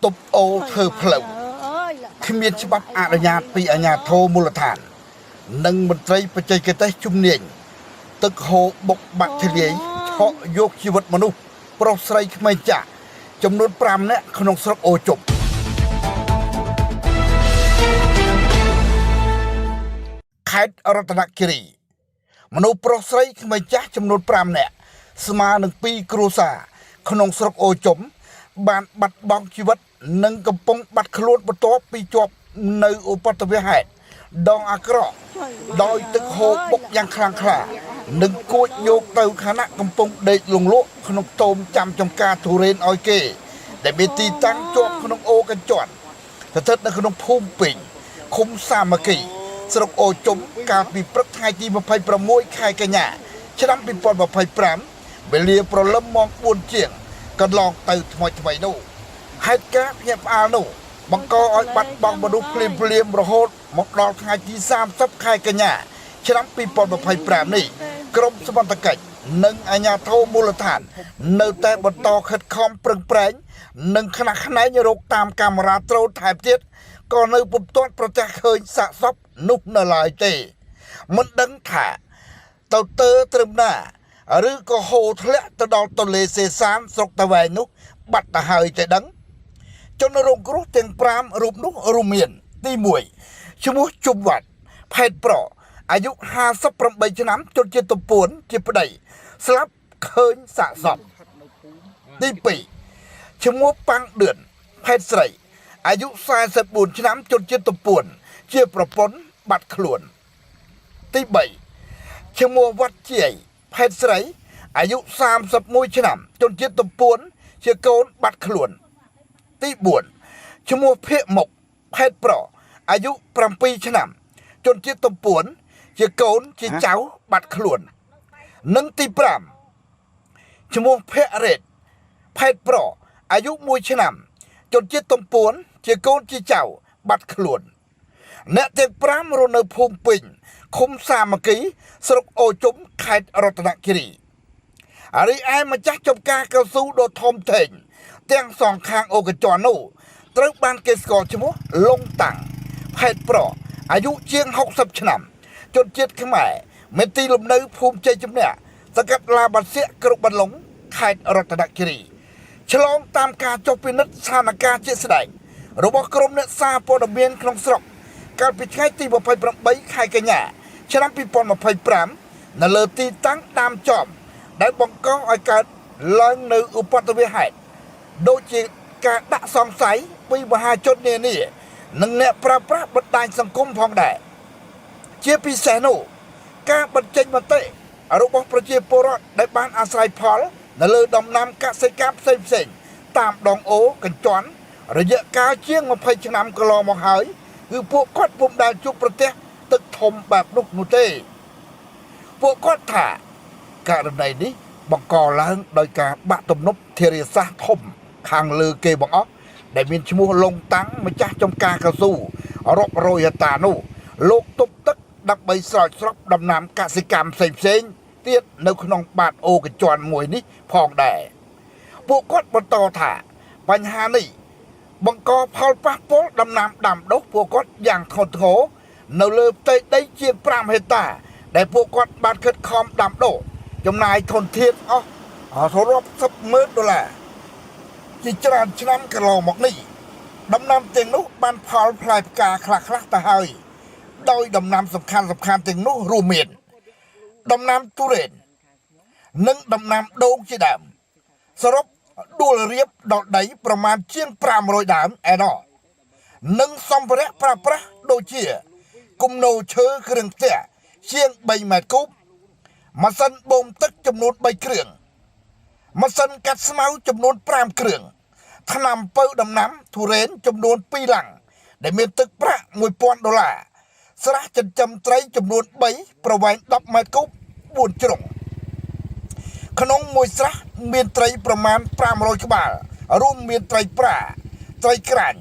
ตบโอเธอเพลวขมิ้นฉบับอาญาปีอาญาโทมูลฐานนังมนตรีประจัยกเตจุมเนียงตึกโหบกบัตรเฉลี่ยเฉาะโยกชีวิตมนุษย์โปรไซค์ไม่จ่าจำนวนปรามเนี่ยขนมสระโอจบขายรัตนกิรีมนุษย์โปรไซค์ไม่จ่าจำนวนปรามเนี่ยสมาหนึ่งปีครูซาขนมสระโอจมบานบัดบองชีวิตนังกำปงบัดขลุ่นประตูปีจบในอุปัตวิหารดองอักรอโดยตึกโหบกยังคลางคลาหนึ่งกุยโยกเต่าคณะกำปงเด็กลงโลขนมโตมจำจำกาทุเรนออยเกแต่เบตีตั้งจบขนมโอกันจวนแต่เถิดในขนมพุ่มปิ่งคุมสามัคคีสระโอจมการปีประทายที่มาภัยประมวยคายกันหยาฉะนั้นปีปอนมาภัยปรามเบลียโปรลมมองบนเจียงกันลองเต่าถอยนู่ให้แก้เพียบอาโนบังกออ้อยบัดบังบดุเพลียมระโหดหมกดอกทายที่สามซับคายกันหยาฉะนั้นปีปอนมาภัยปรามนี่กรมสมบัติกิจหนึ่งอาญาโทมูลฐานเนื้อแต่บนต่อขัดคอมเปล่งแปลงหนึ่งขณะขณะยรกตามการราโตรถ่ายเทียดก่อนในปุ่มต้นประจักษ์เคยสะสมนุกนลายเตมันดังถ่าเต่าเตอตรึมหน้าหรือก็โหทะเลตะดอนตะเลเซซานสกตะแวนุกบัดตะหายใจดังจนรงกรุเตียงปรามรูปนุกรูเมียนตีมวยชมุจุบวัดแพทย์ปลออายุ50 ประมาณน้ำจนเจตปวนเจ็บปะไดสลับเคยสะสมตีปีชมัวปังเดือนแพทย์ใส่อายุ44 น้ำจนเจตปวนเจียประปนบัดขลุ่นตีใบชมัววัดเจียแพทย์ใส่อายุ31 น้ำจนเจตปวนเจียโกนบัดขลุ่นตีบวนชมัวเพะหมกแพทย์ปลออายุ7 น้ำจนเจตปวนเจียโกนเจียเจ้าบัดขลุ่นนังตีปรามชมัวเพะเรดแพทย์ปลออายุ1 น้ำจนเจตปวนเจียโกนเจียเจ้าบัดขลุ่นเนเตียงปรามโรนภูมิปิงคุมสามัคคีสรุปโอจุมขายรัตนกิรีอาริไอมาจักจบกากระสู้โดทอมเทงเตียงสองข้างโอกจอนูตรึกบานเกสกอชมัวลงตังแพทย์ปลออายุเชียง60 น้ำจนเจ็ดขึ้นมาเมตีลมเนื้อภูมิใจจุ่มเนี่ยสกัดลาบัดเสียกรุบันหลงขายรัตนกิรีฉลองตามการจบพินิจสถานการณ์เจษฎาระบบกรมเนื้อซาปอดเบียนคลองสระการปิดใช้ตีมาภัยปรำใบขายกันหยาฉะนั้นปีปอนมาภัยปรำนั่นเลยตีตั้งตามจอมได้บังกออาการล้างในอุปัตวิหารโดยจีการดักสองสายปีมหาชนเนี่ยนี่นั่งเนี่ยประบัดได้สังคมพองได้เชียปีแสโนการบันเจงมาเตะระบบประเจียปรดได้บ้านอาศัยพอลนั่นเลยดำน้ำกะเซกาบเซนตามดองโอกันจอนระยะการเชียงมาภัยชนำกลอมหายคือพวกกัดปุ่มดาวจุประเทศตึกทมแบบนุกนูเต้พวกกัดถ่าการในนี้บังกอล้างโดยการบะตมนบเทเรซาทมคางลือเกบังอ๊อกได้มีชมัวลงตั้งมาจากจมกากระสู้รบโรยตานูโลกตุบตึกดับใบสอยสรับดำน้ำกสิกรรมเซนเตี้ยในขนมบาดโอกจรมวยนี้พองได้พวกกัดบนต่อถ่าปัญหานี้บังกอพอลปะโป๊ดำน้ำดำดกพวกกัดอย่างทนโถเนเลือเตะได้เชียงปรามเฮตาได้พวกกัดบาดเกิดคอมดำโดจำนายทนเทียนโทรบสับมืดด้วยแหละจิจารชนะกระโลหมกนี่ดำน้ำเตียงนุบันพอลพลายกาคลักตาเฮยโดยดำน้ำสำคัญเตียงนุรูเมียนดำน้ำตุเรนนึ่งดำน้ำโด่งจีดำสรุปดูเรียบดอกไดประมาณเชียงปรามรอยดำแอนอนึ่งสัมภาระประโดยเชี่ยกุมโนเชื้อเครื่องเตะเชียงใบแมดกุบมาสันบ่มตึกจำนวนใบเครื่องมาสันกัดสมาจำนวนปรามเครื่องถนำเปิดดำน้ำทุเรนจำนวนปีหลังได้เมียนตึกประ$1,000สระจันจำไตรจำนวนใบประวัย10 แมตรกุบบุญจงขนมมวยสระเมียนไตรประมาณ500 กบาลร่วมเมียนไตรปลาไตรกรัน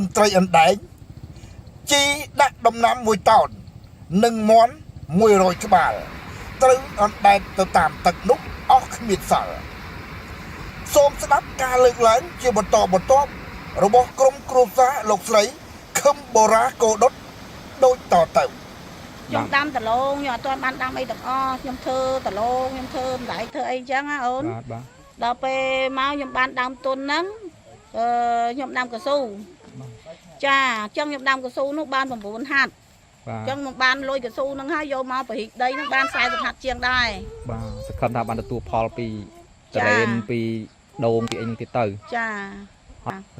1 ไตรอันใดจีดักดำน้ำมวยตอน1 ม้อน100 กบาลตรึงอันใดตัวตามตึกนุกออกมีดสารโสมสนับการเลือกหลังเจียบต่อบ របស់ក្រុមគ្រួសារលោកស្រីខឹមបូរ៉ាកោដុតដូចតទៅខ្ញុំដាំដលងខ្ញុំអត់ទាន់បានដាំអីទាំងអស់ខ្ញុំធ្វើដលងខ្ញុំធ្វើម្ដាយធ្វើអីចឹងណាអូនដល់ពេលមកខ្ញុំបានដើមទុនហ្នឹងខ្ញុំដាំកស៊ូចាអញ្ចឹងខ្ញុំដាំកស៊ូនោះបាន9ហាត់អញ្ចឹងមកបានលុយកស៊ូហ្នឹងហើយយកមកបរិះដីហ្នឹងបាន40ហាត់ជាងដែរបាទសង្ឃឹមថាបានទទួលផលពីត្រេនពីដូងពីអីហ្នឹងទៀតទៅចា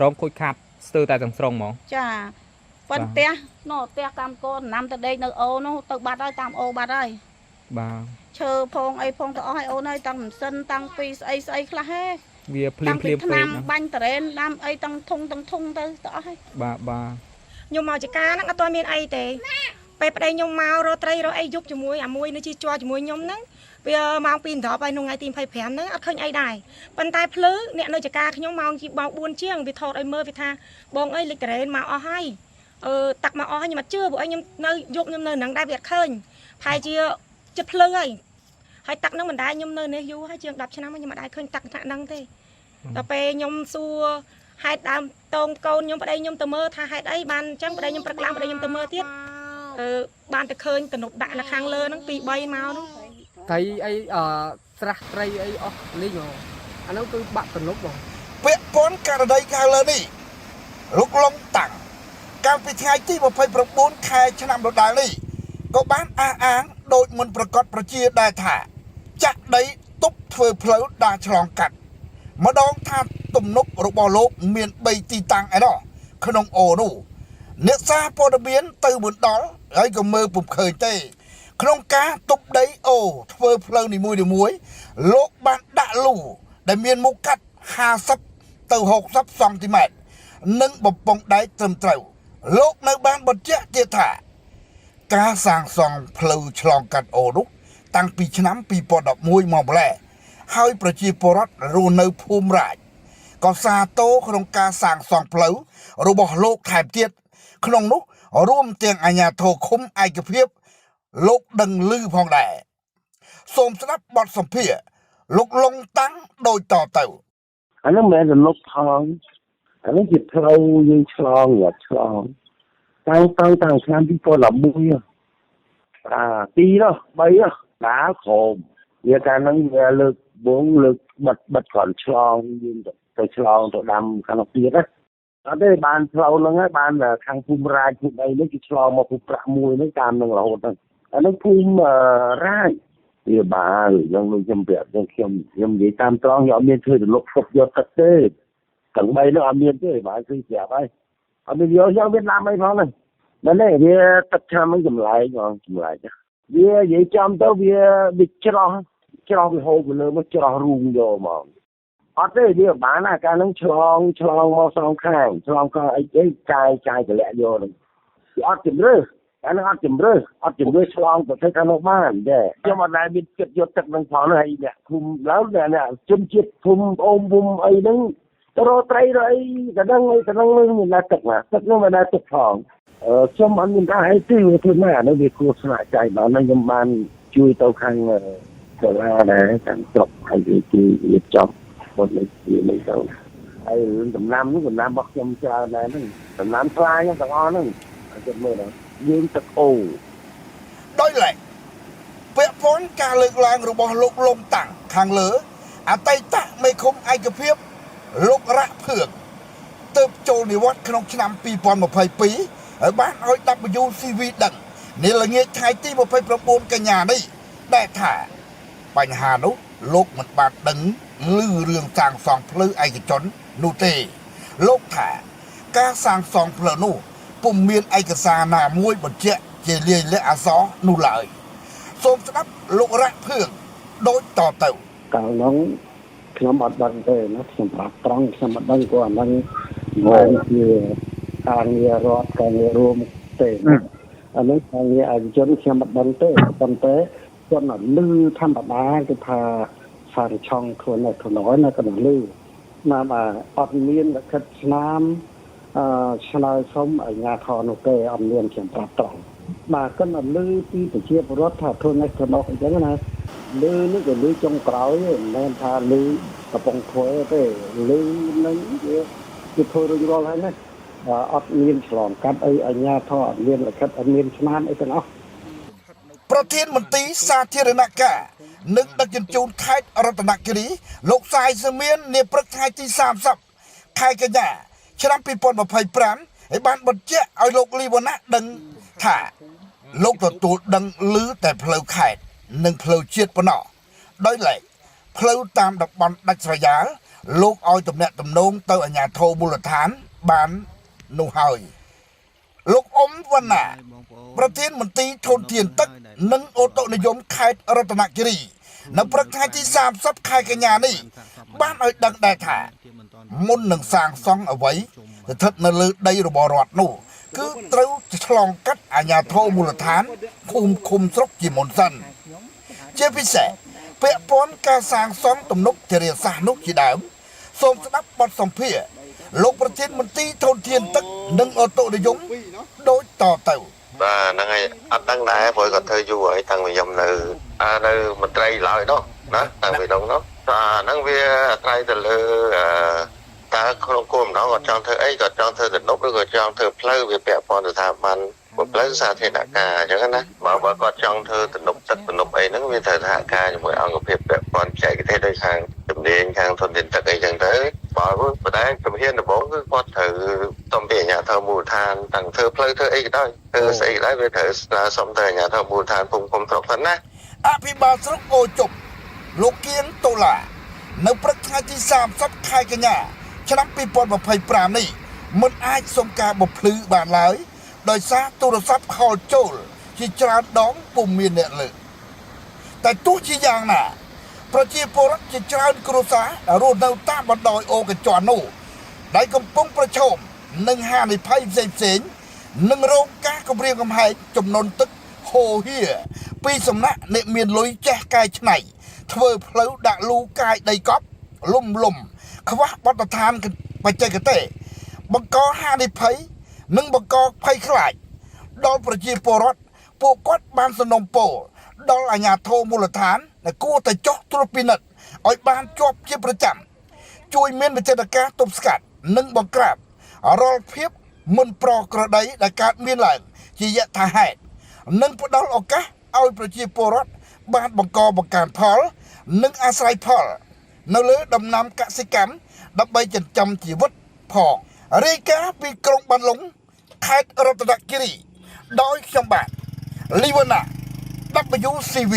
រងខូចខាតស្ទើរតែទាំងស្រុងហ្មងចាប៉ុន្តែផ្ទះកម្មកូនដំណាំតដេកនៅអូនោះទៅបាត់ហើយតាមអូបាត់ហើយបាទឈើផងអីផងទៅអស់ឲ្យអូនហើយតាំងម៉ាស៊ីនតាំងពីស្អីខ្លះហេវាភ្លាមពេកណាំបាញ់តរ៉េនដាំអីតាំងធុងទៅអស់ហើយបាទខ្ញុំមកចការហ្នឹងអត់ទាន់មានអីទេពេលប្តីខ្ញុំមករកត្រីរកអីយប់ជាមួយអាមួយនេះជិះជាប់ជាមួយខ្ញុំហ្នឹងវាម៉ោង2ដប់ហើយក្នុងថ្ងៃទី25ហ្នឹងអត់ឃើញអីដែរប៉ុន្តែភ្លឺអ្នកនៅចការខ្ញុំម៉ោង4ជាងវាថតឲ្យមើលវាថាបងអើយលេខតរ៉េនមកអស់ហើយតាក់មកអស់ហើយខ្ញុំអត់ជឿព្រោះអីខ្ញុំនៅយប់ខ្ញុំនៅហ្នឹងដែរវាអត់ឃើញប្រហែលជាចិត្តភ្លឺហើយតាក់ហ្នឹងមិនដែរខ្ញុំនៅនេះយូរហើយជាង10ឆ្នាំខ្ញុំមិនដែរឃើញតាក់ថ្នាក់ហ្នឹងទេដល់ពេលខ្ញុំសួរហេតុដើមតងកូនខ្ញុំប្តីខ្ញុំទៅមើលថាហេតុអីបានអញ្ចឹងប្តីខ្ញុំព្រឹកឡើងប្តីខ្ញុំទៅមើលទៀតបានទៅឃើញតំណប់ដាក់នៅខាងលើហ្នឹង2 3មកហ្នឹងត្រីអីស្រះត្រីអីអស់លីងអានោះគឺបាក់តំណប់បងពាក់ព័ន្ធករណីខាងលើនេះលោកឡុងតាំងកាលពីថ្ងៃទី29ខែឆ្នាំដដែលនេះក៏បានអះអាងដោយមិនប្រកាសប្រជាដែរថាចាក់ដីទប់ធ្វើផ្លូវដើរឆ្លងកាត់ម្ដងថាទំនប់របស់លោកមាន3ទីតាំងឯណោះក្នុងអូនោះអ្នកសារព័ត៌មានទៅមិនដល់ហើយក៏មើលពុំឃើញទេក្នុងការទប់ដីអូធ្វើផ្លូវនីមួយលោកបានដាក់លូដែលមានមុខកាត់50ទៅ60សង់ទីម៉ែត្រនិងបំពង់ដែកត្រឹមត្រូវលោកនៅបានបញ្ជាក់ទៀតថាការសាងសង់ផ្លូវឆ្លងកាត់អូនោះតាំងពីឆ្នាំ2011មកម្ល៉េះហើយប្រជាពលរដ្ឋរស់នៅភូមិរាជក៏សាទរក្នុងការសាងសង់ផ្លូវរបស់លោកថែមទៀតក្នុងនោះរួមទាំងអាជ្ញាធរឃុំឯកភាពលោកដឹងឮផងដែរសូមស្ដាប់បទសម្ភាសន៍លោកឡុងតាំងដូចតទៅអានោះមិនមែនទំនប់ផងអានេះជាផ្លូវយើងឆ្លងតាំងឆ្នាំ2011 2នោះ3ដើរក្រមវាកាលហ្នឹងវាលើកបងលើកបិទគ្រាន់ឆ្លងយើងទៅឆ្លងទៅដាំខាងទៀតណាអត់ទេបានផ្លូវហ្នឹងហើយបានខាងភូមិរាជភូមិអីនេះគេឆ្លងមកភូមិប្រាក់មួយហ្នឹងតាមនឹងរហូតហ្នឹងអានោះភូមិរាជវាបានយ៉ាងដូចខ្ញុំប្រាប់ខ្ញុំនិយាយតាមត្រង់ខ្ញុំអត់មានធ្វើទៅលុបឈប់យកទឹកទេទាំង3នោះអត់មានទេបាទគឺប្រាប់ហើយអត់មានយកយ៉ាងវៀតណាមអីផងហ្នឹងមែនទេវាទឹកឆ្នាំហ្នឹងចម្លែកវានិយាយចំទៅវាច្រោះវាហូរទៅលើមកច្រោះរូងយកមកអត់ទេវាបានណាកាលហ្នឹងឆ្លងមកសងខាងឆ្លងកអីចាយតម្លាក់យកហ្នឹងវាអត់ជំរឿអាហ្នឹងអត់ជំរឿឆ្លងទៅធ្វើខាងនោះបានទេខ្ញុំអត់ដែលមានចិត្តយកទឹកហ្នឹងផងហើយអ្នកភូមិឡើងអ្នកជនជាតិភូមិអូមភូមិអីហ្នឹងទៅរកត្រីរកអីតែហ្នឹងមានតែទឹកហ្នឹងមិនដែលទឹកផងខ្ញុំអត់មានការអីទេធ្វើម៉េចអានេះវាគួរស្នាក់ใจដល់ហ្នឹងខ្ញុំបានជួយទៅខាងសាលាដែរខាងស្រុកហើយវារៀបចំបុតនេះទៅហើយដំណាំរបស់ខ្ញុំច្រើនដែរហ្នឹងដំណាំខ្លាញទាំងអស់ហ្នឹងចិត្តមើលដល់យើងទឹកអូដោយឡែកពាក់ព័ន្ធការលើកឡើងរបស់លោកឡុងតាំងខាងលើអតីតមេឃុំឯកភាពលោករ៉ាក់ភឿងទើបចូលនិវត្តន៍ក្នុងឆ្នាំ2022ហើយបានឲ្យ WCV ដឹងនាល្ងាចថ្ងៃទី29កញ្ញានេះដែលថាបញ្ហានោះលោកមិនបានដឹងឮរឿងសាងសង់ផ្លូវឯកជននោះទេលោកថាការសាងសង់ផ្លូវនោះពុំមានឯកសារណាមួយបញ្ជាក់ជាលាយលក្ខណ៍អក្សរនោះឡើយសូមស្ដាប់លោករ៉ាក់ភឿងដូចតទៅកាលនោះខ្ញុំអត់ដឹងទេណាខ្ញុំប្រាប់ត្រង់ខ្ញុំមិនដឹងព្រោះអាហ្នឹងមកជាការងាររដ្ឋការងាររួមទេអានេះការងារឯកជនខ្ញុំមិនដឹងទេប៉ុន្តែគាត់នៅលឺធម្មតាគឺថាសារឆងខ្លួននៅក្នុងនៅកណ្ដាលលឺណាបាទអត់មានលក្ខិតឆ្នាំឆ្លើយសុំអាជ្ញាធរនោះទេអត់មានខ្ញុំប្រាប់ត្រង់បាទគាត់នៅលឺពីប្រជាពលរដ្ឋថាខ្លួននៅក្នុងអញ្ចឹងណាលឺនេះក៏លឺចុងក្រោយមិនមែនថាលឺកំពុងធ្វើទេលឺនឹងវា គឺធ្វើរួចរាល់ហើយណាអត់មានឆ្លងកាត់អីអាជ្ញាធរអត់មានលិខិតអត់មានស្នាមអីទាំងអស់ ប្រធានមន្ត្រីសាធារណការនិងដឹកជញ្ជូនខេត្តរតនគិរីលោកសាយសមាននាព្រឹកថ្ងៃទី30ខែកញ្ញាឆ្នាំ2025ហើយបានបញ្ជាក់ឲ្យលោកលីវណ្ណៈដឹងថាលោកទទួលដឹងឮតែផ្លូវខេត្តនិងផ្លូវជាតិប៉ុណ្ណោះដោយឡែកផ្លូវតាមតំបន់ដាច់ស្រយាលលោកឲ្យទំនាក់ទំនងទៅអាជ្ញាធរមូលដ្ឋានបាននោះហើយលោកអ៊ុំវណ្ណាប្រធានមន្ត្រីធនធានទឹកនិងអូតូនិយមខេត្តរតនគិរីនៅព្រឹកថ្ងៃទី30ខែកញ្ញានេះបានឲ្យដឹងដែរថាមុននឹងសាងសង់អ្វីស្ថិតនៅលើដីរបស់រដ្ឋនោះគឺត្រូវឆ្លងកាត់អាជ្ញាធរមូលដ្ឋានឃុំស្រុកជាមុនសិនជាពិសេសពាក់ព័ន្ធការសាងសង់ទំនប់ធារាសាស្ត្រនោះជាដើមសូមស្ដាប់បទសម្ភាសន៍លោកប្រធានមន្ត្រីធនធានទឹកនិងអូតូនិយមដូចតទៅ បាទហ្នឹងហើយអត់ដឹងដែរព្រោះគាត់ធ្វើយូរហើយតាំងពីខ្ញុំនៅមន្ត្រីឡើយនោះណាតាំងពីនោះហ្នឹងវាអាស្រ័យទៅលើតើក្នុងគោលបំណងគាត់ចង់ធ្វើអីគាត់ចង់ធ្វើទំនប់ឬក៏ចង់ធ្វើផ្លូវវាពាក់ព័ន្ធទៅថាបានផ្លូវសាធារណការអញ្ចឹងណាបើគាត់ចង់ធ្វើទំនប់ទឹកទំនប់អីហ្នឹងវាត្រូវសហការជាមួយអង្គភាពពាក់ព័ន្ធបច្ចេកទេសដោយខាងជំនាញខាងធនធានទឹកអីចឹងទៅបើប៉ុន្តែជំហានដំបូងគឺគាត់ត្រូវតំពីអាជ្ញាធរមូលដ្ឋានតាំងធ្វើផ្លូវធ្វើអីក៏ដោយធ្វើស្អីក៏ដោយវាត្រូវស្នើសុំទៅអាជ្ញាធរមូលដ្ឋានភូមិឃុំស្រុកហ្នឹងណា អភិបាលស្រុកអូជប់លោកគៀងតូឡានៅព្រឹកថ្ងៃទី30ខែកញ្ញាឆ្នាំ2025នេះមិនអាចសុំការបំភ្លឺបានឡើយដោយសារទូរស័ព្ទខលចូលជាច្រើនដងពុំមានអ្នកលើកតែទោះជាយ៉ាងណាប្រជាពលរដ្ឋជាច្រើនគ្រួសាររស់នៅតាមបណ្ដោយអូកញ្ចន់នោះដែលកំពុងប្រឈមនឹងហានិភ័យផ្សេងៗនិងរងការគំរាមកំហែងចំនួនទឹកហូរហៀពីសំណាក់អ្នកមានលុយចេះកែច្នៃធ្វើផ្លូវដាក់លូកាយដីកប់លំខ្វះបទដ្ឋានបច្ចេកទេសបង្កហានិភ័យនិងបង្កភ័យខ្លាចដល់ប្រជាពលរដ្ឋពួកគាត់បានសំណូមពរដល់អាជ្ញាធរមូលដ្ឋានដែលគួរតែចុះត្រួតពិនិត្យឲ្យបានជាប់ជាប្រចាំជួយមានវិធានការទប់ស្កាត់និងបង្ក្រាបរាល់ភាពមិនប្រក្រតីដែលកើតមានឡើងជាយថាហេតុនិងផ្ដល់ឱកាសឲ្យប្រជាពលរដ្ឋបានបង្កបង្កើនផលនិងអាស្រ័យផលនៅលើដំណាំកសិកម្មដើម្បីចិញ្ចឹមជីវិតផងរាយការណ៍ពីក្រុងបានលុងខេត្តរតនគិរីដោយខ្ញុំបាទលីវណ្ណា WCV